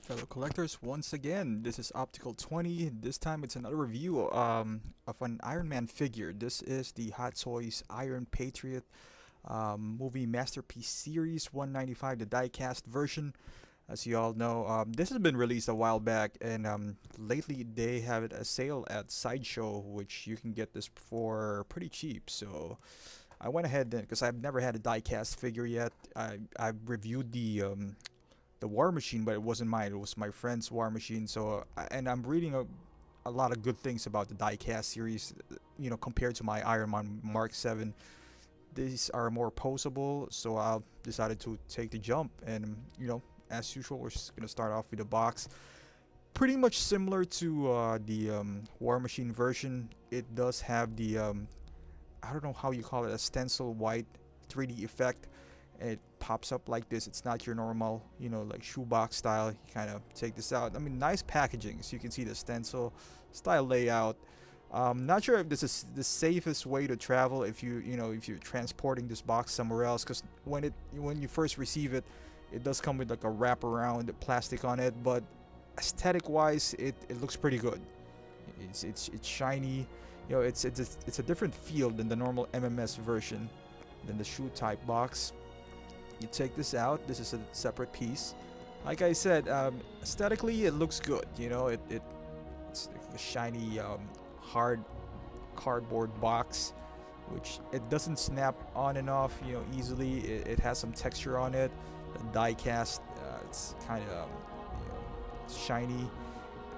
Fellow collectors, once again, this is Optical 20. This time it's another review of an Iron Man figure. This is the Hot Toys Iron Patriot movie masterpiece series 195, the diecast version. As you all know, this has been released a while back, and lately they have it a sale at Sideshow, which you can get this for pretty cheap. So I went ahead then, because I've never had a diecast figure yet. I reviewed the War Machine, but it wasn't mine. It was my friend's War Machine. So and I'm reading a lot of good things about the diecast series. You know, compared to my Iron Man Mark 7, these are more posable. So I decided to take the jump, and as usual, we're just gonna start off with the box. Pretty much similar to the War Machine version. It does have the I don't know how you call it, a stencil white 3D effect. It pops up like this. It's not your normal, like shoebox style. You kind of take this out. I mean, nice packaging. So you can see the stencil style layout. Not sure if this is the safest way to travel if if you're transporting this box somewhere else, because when you first receive it, it does come with like a wraparound plastic on it. But aesthetic wise, it looks pretty good. It's shiny. It's a different feel than the normal MMS version, than the shoe type box. You take this out. This is a separate piece. Like I said, aesthetically it looks good. It's a shiny, hard cardboard box, which it doesn't snap on and off, easily. It has some texture on it. The die cast, it's kind of, shiny,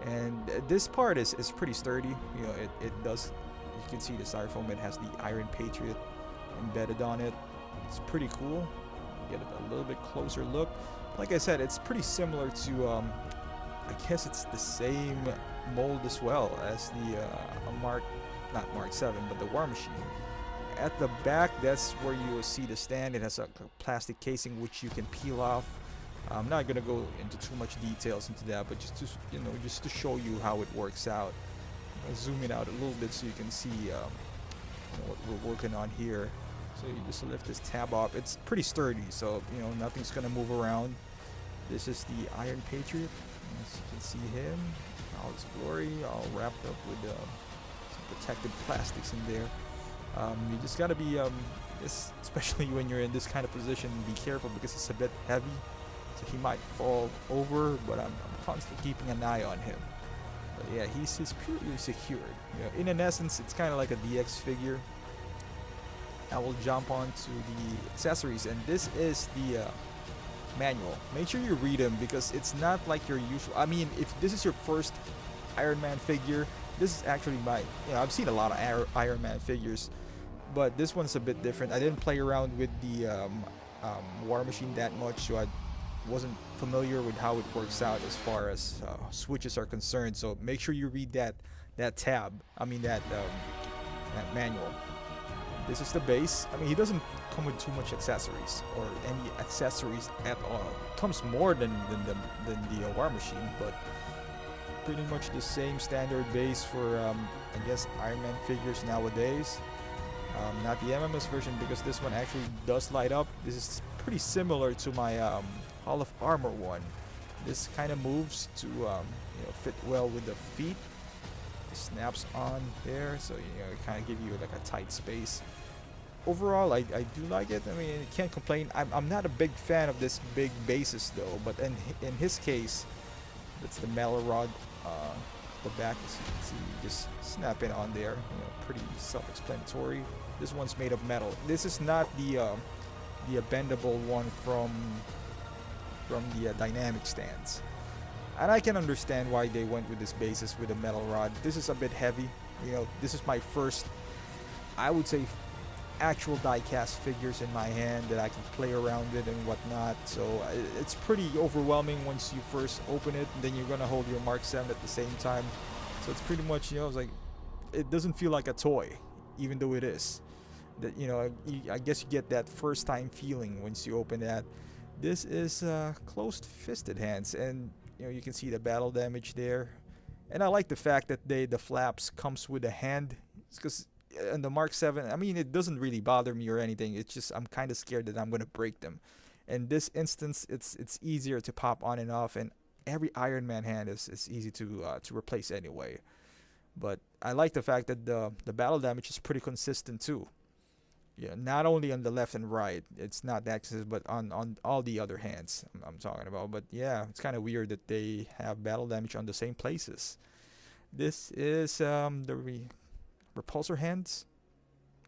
and this part is pretty sturdy. It does. You can see the styrofoam. It has the Iron Patriot embedded on it. It's pretty cool. Get a little bit closer look. Like I said, it's pretty similar to I guess it's the same mold as well as the not Mark 7, but the War Machine. At the back, that's where you will see the stand. It has a plastic casing which you can peel off. I'm not gonna go into too much details into that, but just to show you how it works out. I'll zoom it out a little bit so you can see what we're working on here. So you just lift this tab off. It's pretty sturdy, so nothing's gonna move around. This is the Iron Patriot. As you can see him, all his glory, all wrapped up with some protective plastics in there. You just gotta be, especially when you're in this kind of position, be careful because it's a bit heavy, so he might fall over. But I'm constantly keeping an eye on him. But yeah, he's purely secured. In essence, it's kind of like a DX figure. I will jump on to the accessories, and this is the manual. Make sure you read them because it's not like your usual. I mean, if this is your first Iron Man figure, this is actually my. I've seen a lot of Iron Man figures, but this one's a bit different. I didn't play around with the War Machine that much, so I wasn't familiar with how it works out as far as switches are concerned. So make sure you read that tab. I mean that manual. This is the base. I mean, he doesn't come with too much accessories or any accessories at all. It comes more than the War Machine, but pretty much the same standard base for I guess Iron Man figures nowadays. Not the MMS version, because this one actually does light up. This is pretty similar to my Hall of Armor one. This kind of moves to fit well with the feet. Snaps on there, so it kind of give you like a tight space. Overall, I do like it. I mean, can't complain. I'm not a big fan of this big bases though, but in his case, that's the metal rod. The back, as you can see, you just snap it on there. Pretty self-explanatory. This one's made of metal. This is not the bendable one from the dynamic stands. And I can understand why they went with this basis with a metal rod. This is a bit heavy. This is my first, I would say, actual die-cast figures in my hand that I can play around with and whatnot. So it's pretty overwhelming once you first open it, and then you're gonna hold your Mark 7 at the same time. So it's pretty much, it's like, it doesn't feel like a toy, even though it is. That I guess you get that first-time feeling once you open that. This is closed-fisted hands, and you can see the battle damage there. And I like the fact that the flaps comes with a hand, because in the Mark 7, I mean, it doesn't really bother me or anything. It's just I'm kind of scared that I'm gonna break them. In this instance, it's easier to pop on and off, and every Iron Man hand is easy to replace anyway. But I like the fact that the battle damage is pretty consistent too. Yeah, not only on the left and right, it's not that consistent, but on all the other hands I'm talking about. But yeah, it's kind of weird that they have battle damage on the same places. This is Repulsor Hands.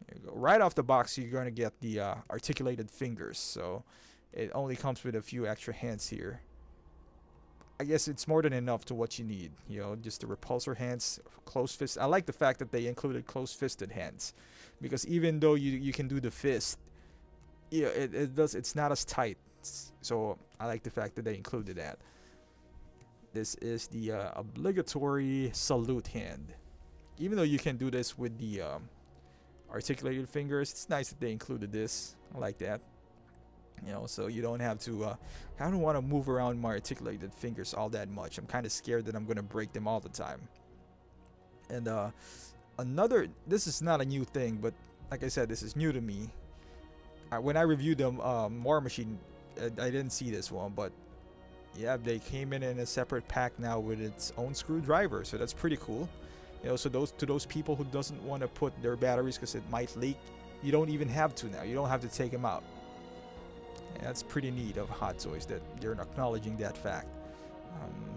There you go. Right off the box, you're going to get the articulated fingers. So it only comes with a few extra hands here. I guess it's more than enough to what you need. You know, just the Repulsor Hands, closed fist. I like the fact that they included closed-fisted hands, because even though you can do the fist, yeah, it's not as tight. So I like the fact that they included that. This is the obligatory salute hand. Even though you can do this with the articulated fingers, it's nice that they included this. I like that. You know, so you don't have to I don't want to move around my articulated fingers all that much. I'm kind of scared that I'm going to break them all the time. And this is not a new thing, but like I said, this is new to me. When I reviewed them, War Machine, I didn't see this one, but yeah, they came in a separate pack now with its own screwdriver, so that's pretty cool. You know, so those people who doesn't want to put their batteries because it might leak, you don't even have to now. You don't have to take them out. And that's pretty neat of Hot Toys that they're acknowledging that fact.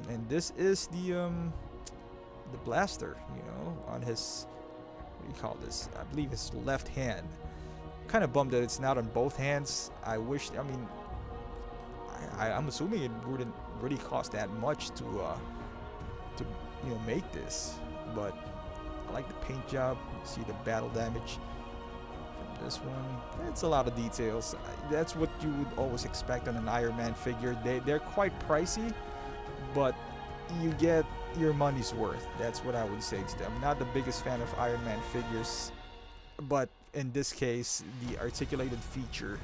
And this is the blaster, you know, on his, what do you call this? I believe his left hand. Kind of bummed that it's not on both hands. I wish. I mean, I'm assuming it wouldn't really cost that much to you know, make this. But I like the paint job. You see the battle damage. This one, it's a lot of details. That's what you would always expect on an Iron Man figure. They're quite pricey, but you get your money's worth. That's what I would say to them. I'm not the biggest fan of Iron Man figures, but in this case, the articulated feature,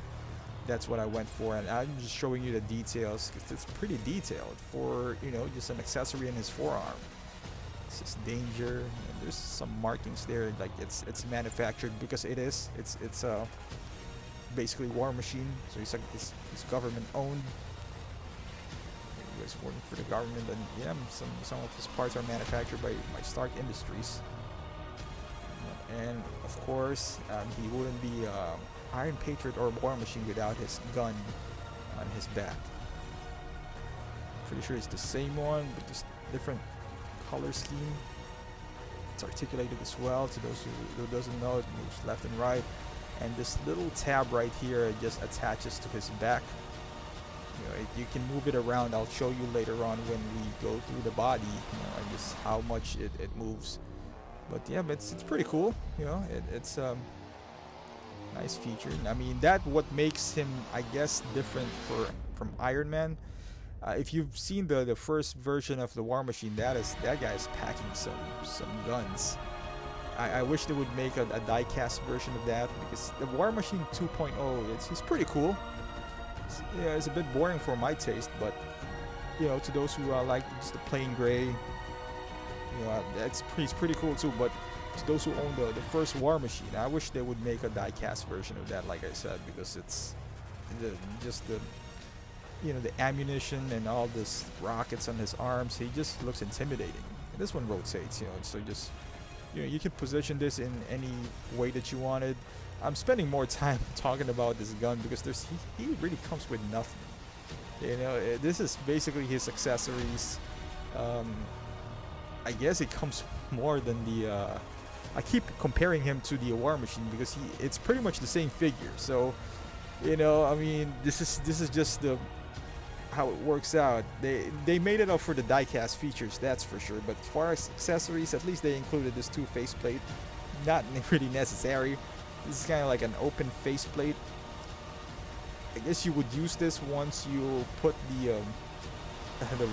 that's what I went for. And I'm just showing you the details because it's pretty detailed for, you know, just an accessory in his forearm. This is danger, and there's some markings there, like it's manufactured, because it's basically War Machine, so it's government owned. He was working for the government, and yeah, some of his parts are manufactured by Stark Industries. And of course, he wouldn't be Iron Patriot or War Machine without his gun on his back. Pretty sure it's the same one, but just different color scheme. It's articulated as well. To those who doesn't know, it moves left and right, and this little tab right here just attaches to his back. You know, you can move it around. I'll show you later on when we go through the body, you know, and just how much it moves. But yeah, it's pretty cool. You know, it's nice feature. I mean, that what makes him, I guess, different from Iron Man. If you've seen the first version of the War Machine, that guy is packing some guns. I wish they would make a die-cast version of that, because the War Machine 2.0, he's pretty cool. It's a bit boring for my taste, but you know, to those who like just the plain gray, you know, he's pretty cool too. But to those who own the first War Machine, I wish they would make a die-cast version of that, like I said, because it's just the you know, the ammunition and all this rockets on his arms. He just looks intimidating. And this one rotates, you know, so just, you know, you can position this in any way that you wanted. I'm spending more time talking about this gun because he really comes with nothing. You know, this is basically his accessories. I guess it comes more than the I keep comparing him to the War Machine because it's pretty much the same figure. So, you know, I mean, this is just how it works out. They made it up for the die-cast features, that's for sure. But as far as accessories, at least they included this two faceplate. Not really necessary. This is kind of like an open faceplate. I guess you would use this once you put the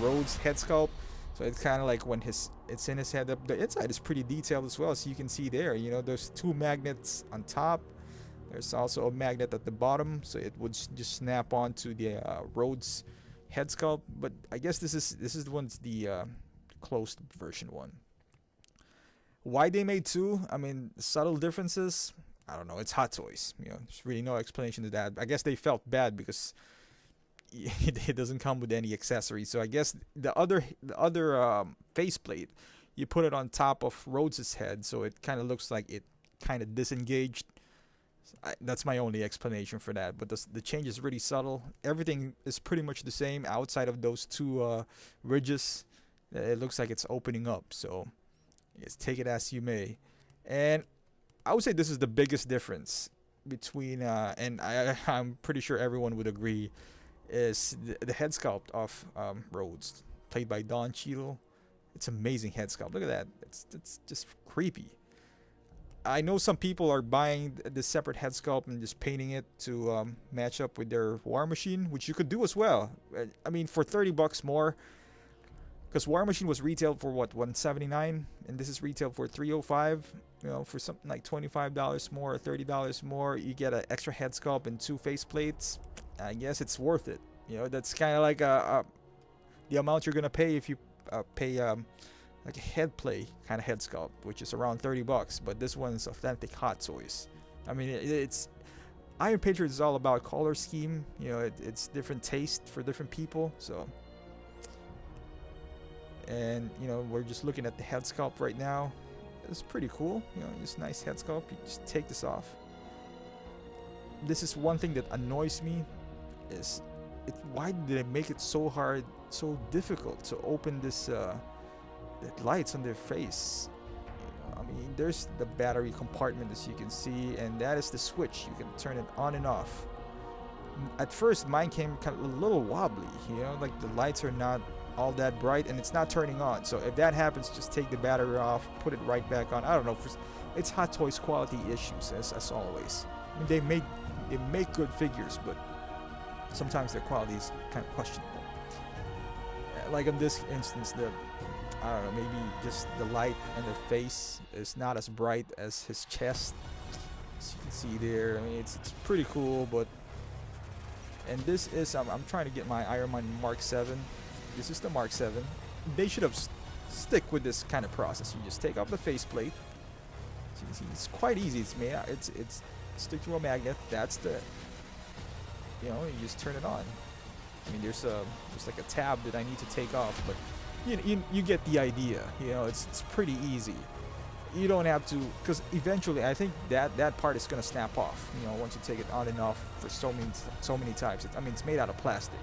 Rhodes head sculpt. So it's kind of like when it's in his head. The inside is pretty detailed as well, as you can see there. You know, there's two magnets on top. There's also a magnet at the bottom, so it would just snap onto the Rhodes head sculpt. But I guess this is the closed version one. Why they made two? I mean, subtle differences. I don't know. It's Hot Toys. You know, there's really no explanation to that. I guess they felt bad because it doesn't come with any accessories. So I guess the other faceplate, you put it on top of Rhodes's head, so it kind of looks like it kind of disengaged. That's my only explanation for that. But the change is really subtle. Everything is pretty much the same outside of those two ridges. It looks like it's opening up. So yes, take it as you may. And I would say this is the biggest difference between, and I'm pretty sure everyone would agree, is the head sculpt of Rhodes, played by Cheadle. It's amazing head sculpt. Look at that. It's just creepy. I know some people are buying the separate head sculpt and just painting it to match up with their War Machine, which you could do as well. I mean, for $30 more, because War Machine was retailed for what, $179, and this is retailed for $305. You know, for something like $25 more or $30 more, you get an extra head sculpt and 2 face plates. I guess it's worth it. You know, that's kind of like the amount you're gonna pay if you pay like a head play kind of head sculpt, which is around $30. But this one's authentic Hot Toys. I mean, it's Iron Patriot is all about color scheme. You know, it's different taste for different people. So, and you know, we're just looking at the head sculpt right now. It's pretty cool. You know, just nice head sculpt. You just take this off. This is one thing that annoys me. Is why did they make it so hard, so difficult to open this? The lights on their face. I mean, there's the battery compartment, as you can see, and that is the switch. You can turn it on and off. At first, mine came kind of a little wobbly. You know, like the lights are not all that bright, and it's not turning on. So if that happens, just take the battery off, put it right back on. I don't know. It's Hot Toys quality issues, as always. I mean, they make good figures, but sometimes their quality is kind of questionable. Like in this instance, I don't know, maybe just the light in the face is not as bright as his chest. As you can see there, I mean, it's pretty cool, but... And this is, I'm trying to get my Iron Man Mark 7. This is the Mark 7. They should have stick with this kind of process. You just take off the faceplate. So you can see, it's quite easy. It's made out, it's stick to a magnet. That's the, you know, you just turn it on. I mean, there's like a tab that I need to take off, but you get the idea. You know, it's pretty easy. You don't have to, because eventually I think that part is gonna snap off. You know, once you take it on and off for so many times. I mean, it's made out of plastic.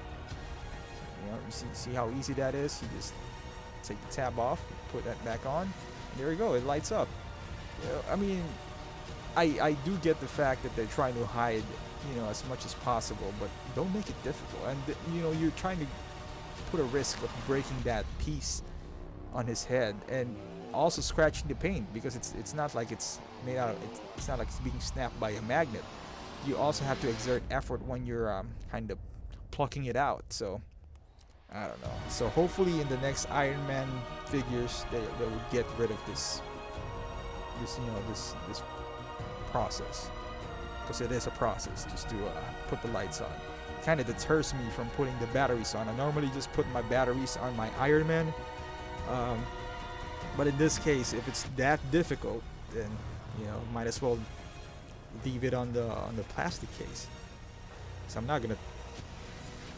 You know, you see how easy that is. You just take the tab off, put that back on, and there you go. It lights up. You know, I mean, I do get the fact that they're trying to hide, you know, as much as possible, but don't make it difficult. And you know, you're trying to put a risk of breaking that piece on his head and also scratching the paint, because it's not like it's made out of, it's not like it's being snapped by a magnet. You also have to exert effort when you're kind of plucking it out. So I don't know. So hopefully in the next Iron Man figures they would get rid of this process, because it is a process just to put the lights on. It kind of deters me from putting the batteries on. I normally just put my batteries on my Iron Man, but in this case, if it's that difficult, then you know, might as well leave it on the plastic case. So I'm not gonna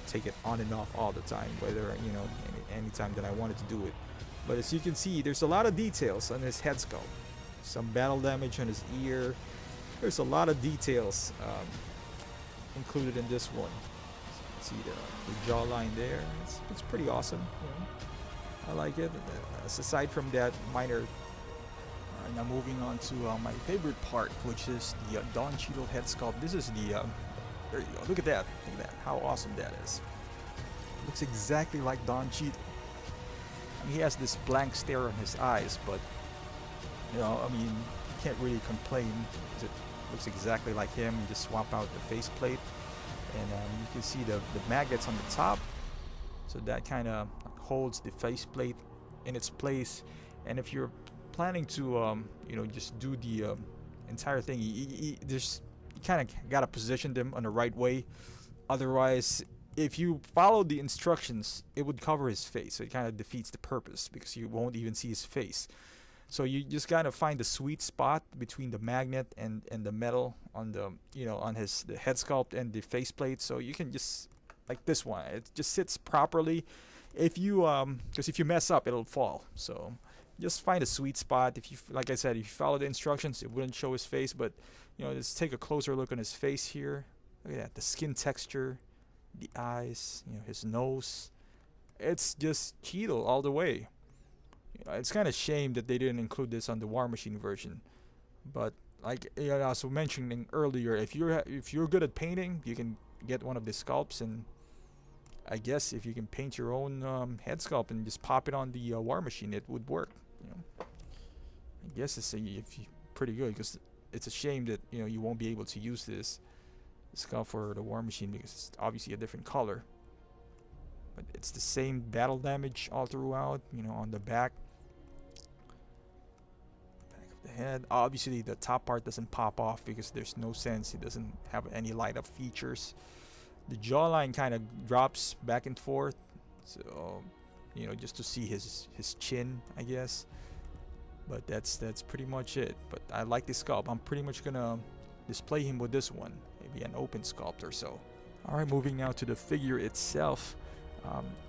take it on and off all the time, whether, you know, any time that I wanted to do it. But as you can see, there's a lot of details on his head sculpt. Some battle damage on his ear. There's a lot of details included in this one. So you can see the jawline there. It's pretty awesome. You know? I like it. Aside from that minor, now moving on to my favorite part, which is the Cheadle head sculpt. This is the there you go. Look at that. Look at that. How awesome that is. Looks exactly like Cheadle. I mean, he has this blank stare on his eyes, but you know, I mean, you can't really complain, because it looks exactly like him. You just swap out the faceplate, and you can see the magnets on the top, so that kind of holds the faceplate in its place. And if you're planning to you know, just do the entire thing, you kind of gotta position them on the right way. Otherwise, if you follow the instructions, it would cover his face, so it kind of defeats the purpose, because you won't even see his face. So you just gotta find the sweet spot between the magnet and the metal on the, you know, on the head sculpt and the faceplate. So you can just like this one. It just sits properly. If you because if you mess up, it'll fall. So just find a sweet spot. If you, like I said, if you follow the instructions, it wouldn't show his face. But let's take a closer look on his face here. Look at that, the skin texture, the eyes, his nose. It's just Cheadle all the way. It's kind of shame that they didn't include this on the War Machine version. But like I was mentioning earlier, if you're good at painting, you can get one of the sculpts, and I guess if you can paint your own head sculpt and just pop it on the War Machine, it would work. I guess it's pretty good, because it's a shame that you won't be able to use this sculpt for the War Machine because it's obviously a different color. But it's the same battle damage all throughout. On the back of the head. Obviously, the top part doesn't pop off because there's no sense. It doesn't have any light up features. The jawline kind of drops back and forth, so just to see his chin, I guess. But that's pretty much it. But I like this sculpt. I'm pretty much gonna display him with this one, maybe an open sculpt or so. All right, moving now to the figure itself.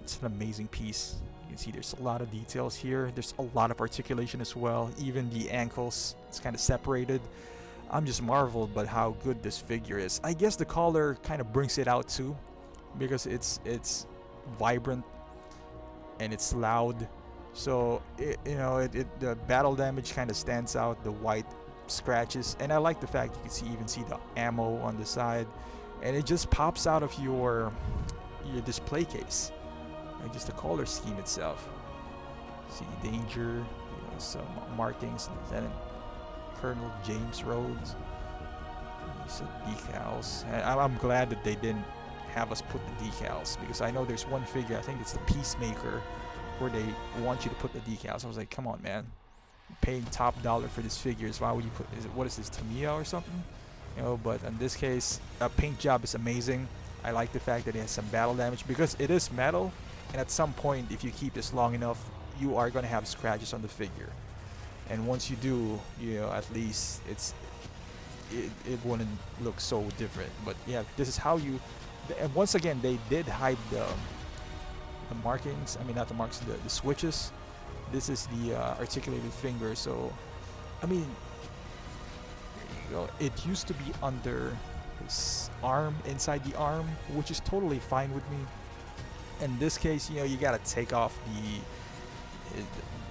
It's an amazing piece. You can see there's a lot of details here. There's a lot of articulation as well. Even the ankles, it's kind of separated. I'm just marveled by how good this figure is. I guess the color kind of brings it out too, because it's vibrant and it's loud. So the battle damage kind of stands out. The white scratches, and I like the fact you can even see the ammo on the side, and it just pops out of your display case. And just the color scheme itself. See danger, some markings, Lieutenant Colonel James Rhodes. Some decals. And I'm glad that they didn't have us put the decals, because I know there's one figure, I think it's the Peacemaker, where they want you to put the decals. I was like, come on, man. You're paying top dollar for this figures. Why would you put? What is this, Tamiya or something? But in this case, paint job is amazing. I like the fact that it has some battle damage, because it is metal, and at some point, if you keep this long enough, you are going to have scratches on the figure. And once you do, at least it wouldn't look so different. But yeah, this is how you. And once again, they did hide the markings. I mean, not the marks, the switches. This is the articulated finger. So, I mean, there you go. It used to be under his arm, inside the arm, which is totally fine with me. In this case, you gotta take off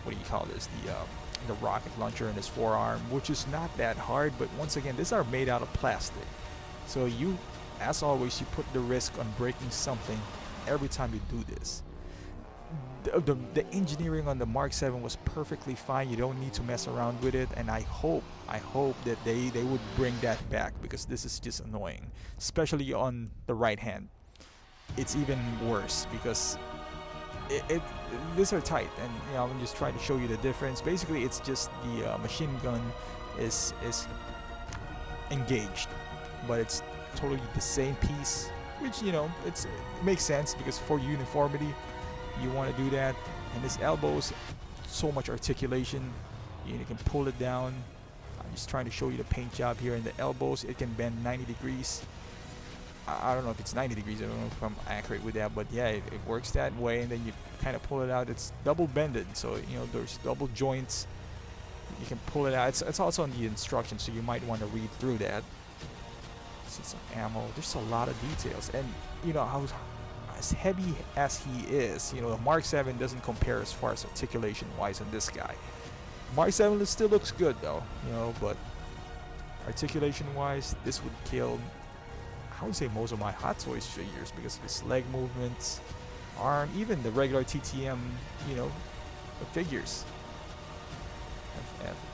what do you call this, the rocket launcher in his forearm, which is not that hard. But once again, these are made out of plastic, so as always, you put the risk on breaking something every time you do this. The engineering on the Mark 7 was perfectly fine. You don't need to mess around with it, and I hope that they would bring that back, because this is just annoying, especially on the right hand. It's even worse because these are tight, and I'm just trying to show you the difference. Basically, it's just the machine gun is engaged, but it's totally the same piece, which it makes sense, because for uniformity you want to do that. And this elbows, so much articulation, you can pull it down. I'm just trying to show you the paint job here. In the elbows, it can bend 90 degrees. I don't know if it's 90 degrees, I don't know if I'm accurate with that, but yeah, it works that way. And then you kind of pull it out. It's double bended, so there's double joints. You can pull it out. It's also on the instructions, so you might want to read through that. See some ammo. There's a lot of details, and how as heavy as he is, the Mark 7 doesn't compare as far as articulation wise on this guy. Mark 7 still looks good though, but articulation wise, this would kill, I would say, most of my Hot Toys figures, because of his leg movements, arm, even the regular TTM, the figures.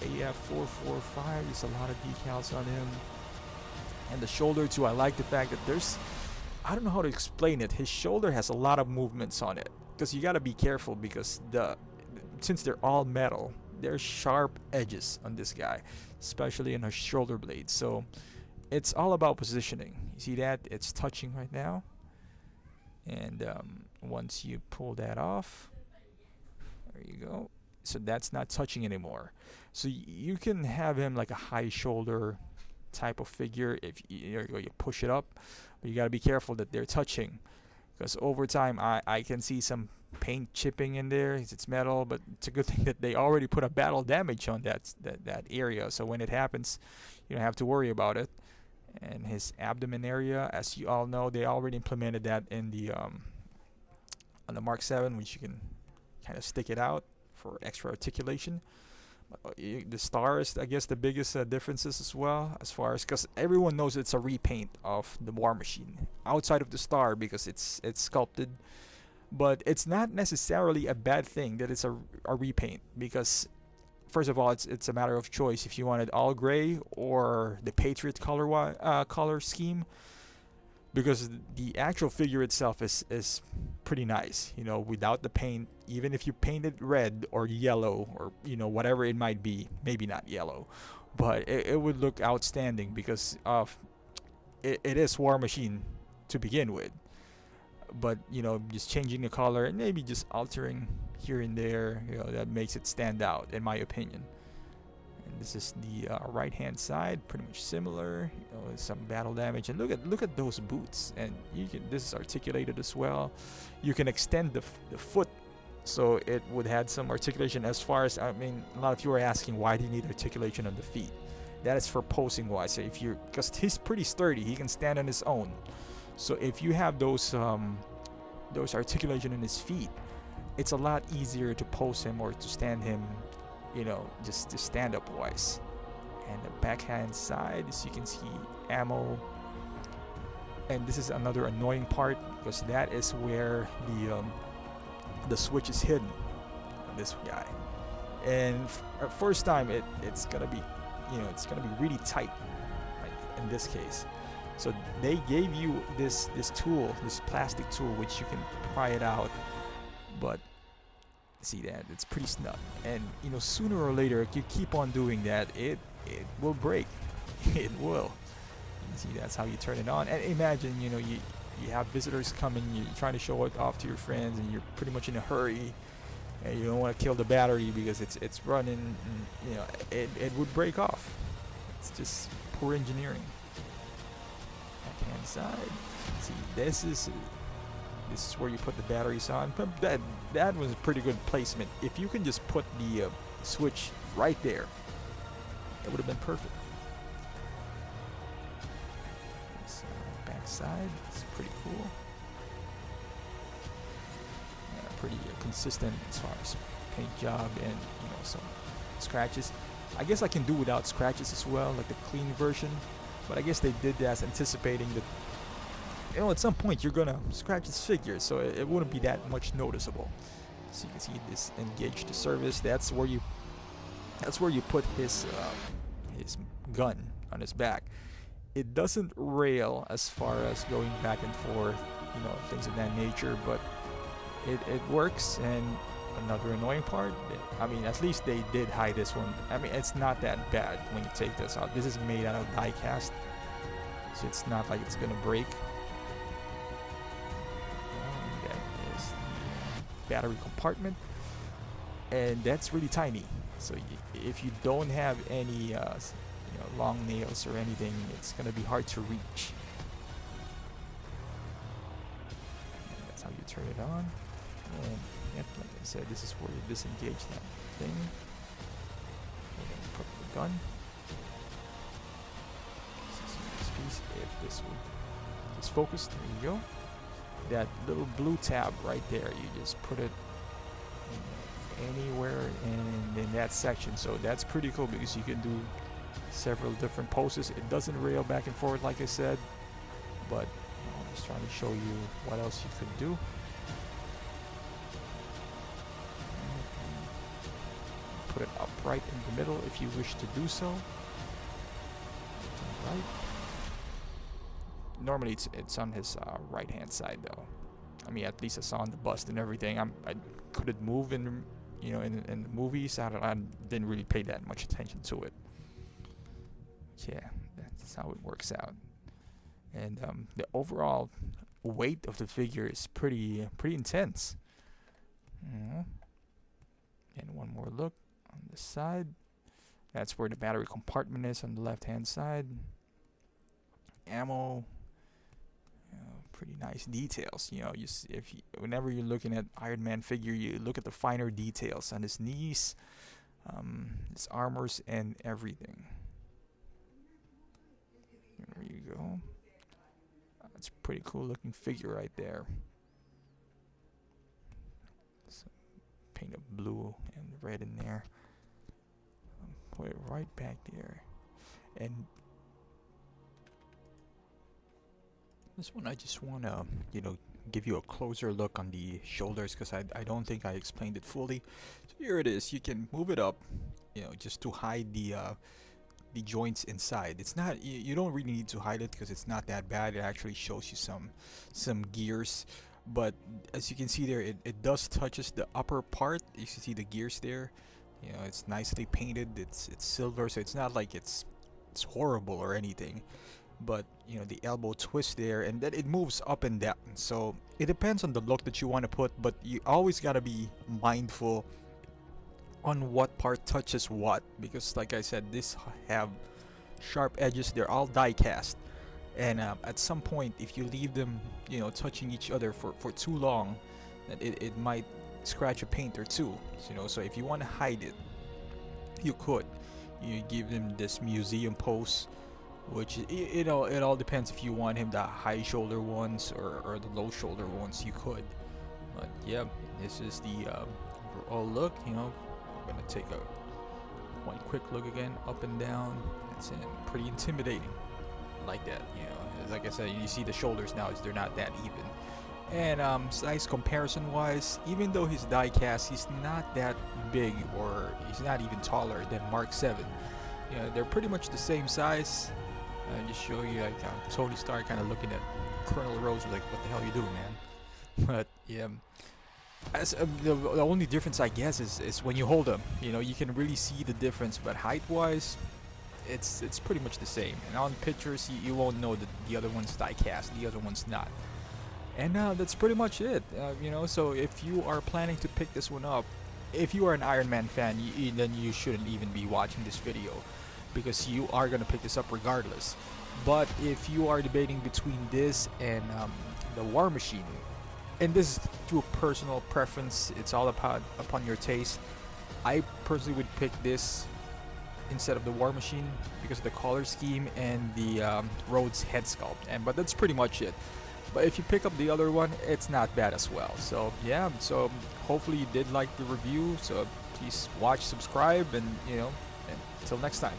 AF445, there's a lot of decals on him. And the shoulder too, I like the fact that I don't know how to explain it. His shoulder has a lot of movements on it, because you got to be careful, because since they're all metal, there's sharp edges on this guy, especially in her shoulder blades. So it's all about positioning. You see that? It's touching right now. And once you pull that off, there you go. So that's not touching anymore. So you can have him like a high shoulder type of figure if you push it up, but you got to be careful that they're touching. because over time I can see some paint chipping in there. It's metal, but it's a good thing that they already put a battle damage on that area, so when it happens, you don't have to worry about it. And his abdomen area, as you all know, they already implemented that in the on the Mark 7, which you can kind of stick it out for extra articulation. The star is, I guess, the biggest differences as well, as far as, because everyone knows it's a repaint of the War Machine outside of the star because it's sculpted, but it's not necessarily a bad thing that it's a repaint, because first of all, it's a matter of choice if you want it all gray or the Patriot color scheme, because the actual figure itself is pretty nice, you know, without the paint. Even if you paint it red or yellow or, you know, whatever it might be, maybe not yellow, but it would look outstanding because of it is War Machine to begin with. But, you know, just changing the color and maybe just altering here and there, you know, that makes it stand out, in my opinion. And this is the right hand side, pretty much similar, you know, some battle damage. And look at those boots, and you can, this is articulated as well. You can extend the foot so it would have some articulation. As far as, I mean, a lot of you are asking, why do you need articulation on the feet? That is for posing wise. So if you're, because he's pretty sturdy, he can stand on his own. So if you have those articulation in his feet, it's a lot easier to pose him or to stand him, you know, just stand up wise. And the backhand side, as you can see, ammo. And this is another annoying part, because that is where the switch is hidden on this guy. And first time it's gonna be, you know, it's gonna be really tight, like in this case. So they gave you this tool, this plastic tool, which you can pry it out, but see that it's pretty snug. And you know, sooner or later, if you keep on doing that, it will break. It will. You see, that's how you turn it on. And imagine, you know, you have visitors coming, you're trying to show it off to your friends, and you're pretty much in a hurry, and you don't want to kill the battery because it's running. And, you know, it would break off. It's just poor engineering. Hand side. See, this is where you put the batteries on. That was a pretty good placement. If you can just put the switch right there, it would have been perfect. This back side, it's pretty cool. Yeah, pretty consistent as far as paint job and, you know, some scratches. I guess I can do without scratches as well, like the clean version. But I guess they did that anticipating that, you know, at some point you're gonna scratch this figure, so it wouldn't be that much noticeable. So you can see this engage to service. That's where you put his gun on his back. It doesn't rail as far as going back and forth, you know, things of that nature, but it works. And another annoying part, I mean, at least they did hide this one. I mean, it's not that bad when you take this out. This is made out of die cast, so it's not like it's gonna break. That is the battery compartment, and that's really tiny. So if you don't have any you know, long nails or anything, it's gonna be hard to reach. And that's how you turn it on. And yep, like I said, this is where you disengage that thing. And then put the gun. This piece, if this would just focus, there you go. That little blue tab right there, you just put it anywhere in that section. So that's pretty cool because you can do several different poses. It doesn't rail back and forth like I said, but you know, I'm just trying to show you what else you could do. Put it upright in the middle if you wish to do so. Right. Normally it's on his right hand side though. I mean, at least I saw on the bust and everything. I couldn't move in, you know, in the movies. I didn't really pay that much attention to it. Yeah, that's how it works out. And the overall weight of the figure is pretty intense. And one more look on the side. That's where the battery compartment is on the left hand side. Ammo, pretty nice details. You know, whenever you're looking at Iron Man figure, you look at the finer details on his knees, his armors, and everything. There you go. That's a pretty cool looking figure right there. Some paint of blue and red in there. Put it right back there. And this one I just want to, give you a closer look on the shoulders, because I don't think I explained it fully. So here it is. You can move it up, just to hide the joints inside. It's not, you don't really need to hide it because it's not that bad. It actually shows you some gears, but as you can see there, it does touches the upper part. You can see the gears there. It's nicely painted. It's silver, so it's not like it's horrible or anything. But the elbow twist there, and then it moves up and down. So it depends on the look that you want to put, but you always gotta be mindful on what part touches what, because like I said, these have sharp edges. They're all die cast, and at some point, if you leave them touching each other for too long, it might scratch a paint or two. So if you want to hide it, you could. You give them this museum pose, which it all depends if you want him the high shoulder ones or the low shoulder ones. You could, but yeah, this is the overall look. I'm gonna take one quick look again, up and down. It's pretty intimidating, like that. Like I said, you see the shoulders now, they're not that even. And size comparison wise, even though he's die cast, he's not that big, or he's not even taller than Mark 7. They're pretty much the same size. Just show you like Tony Stark kind of looking at Colonel Rose like, what the hell you doing, man? But yeah, as the only difference I guess is when you hold them. You can really see the difference, but height wise, it's pretty much the same. And on pictures, you won't know that the other one's die cast, the other one's not. And that's pretty much it. So if you are planning to pick this one up, if you are an Iron Man fan, then you shouldn't even be watching this video, because you are going to pick this up regardless. But if you are debating between this and the War Machine, and this is through personal preference, it's all upon your taste, I personally would pick this instead of the War Machine because of the color scheme and the Rhodes head sculpt. But that's pretty much it. But if you pick up the other one, it's not bad as well. So yeah, so hopefully you did like the review. So please watch, subscribe, and until next time.